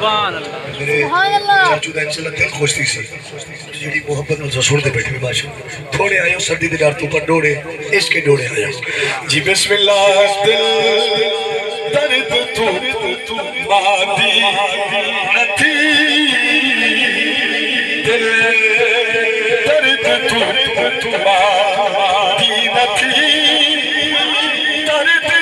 चाचू दा चलत दिल खुश थी सी जेडी मोहब्बत नु सुनते बैठे बादशाह थोड़े आयो सर्दी दे डर तो पर डोड़े इसके डोड़े आयो जी बिस्मिल्लाह दिल दर्द तू मादी नथी दिल दर्द तू मादी नथी दर्द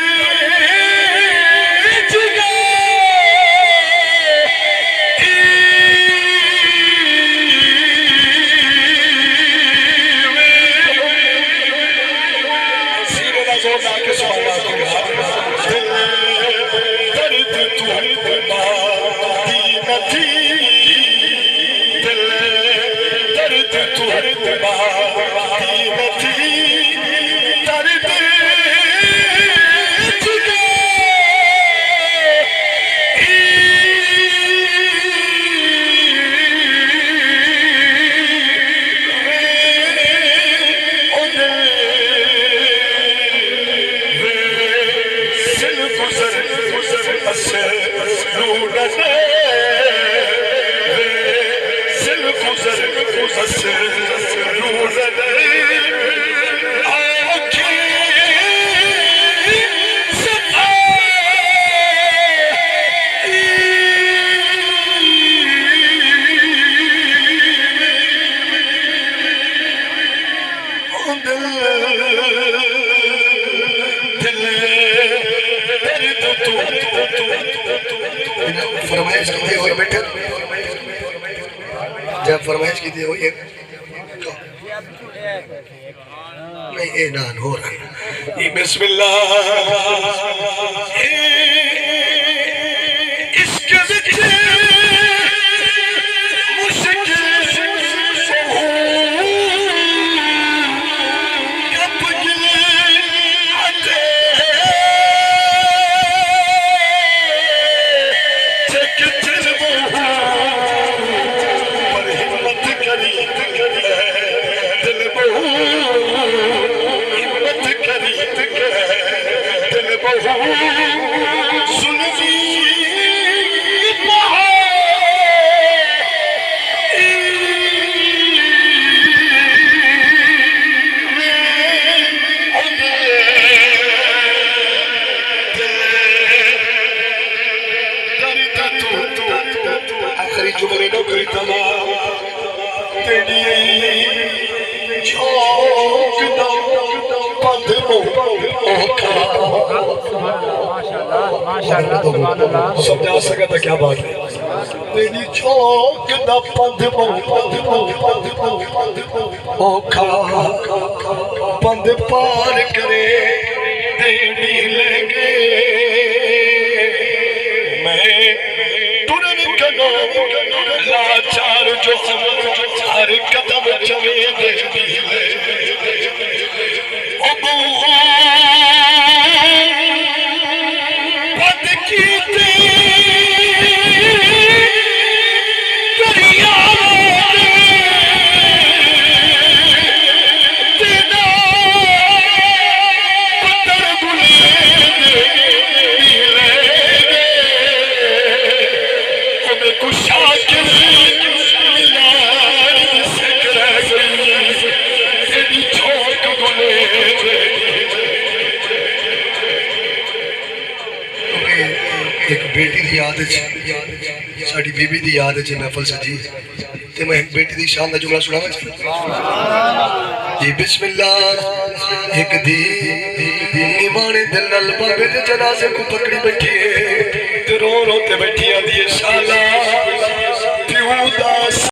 फरमाइश की थी और बेटे जब फरमाइश की थी वो ये नहीं ए नान हो रहा ये बिस्मिल्लाह इसके ज़िक्र जुमले नौकरी तमाम तेरी चौक दा पद माशाल्लाह समझा सका था क्या बात है तेरी चौक दा पद ओखा पंद पार करे तेरी लगे लाचार जो हर कदम चले पद की एक बेटी की याद साड़ी बीबी की याद महफल सजी ते मैं बेटी की शान का जुमला सुनावा जी बिस्मिल्लाह एक दी निमाने दिल नाल बाबे दे जनाजे को पकड़ी बैठी है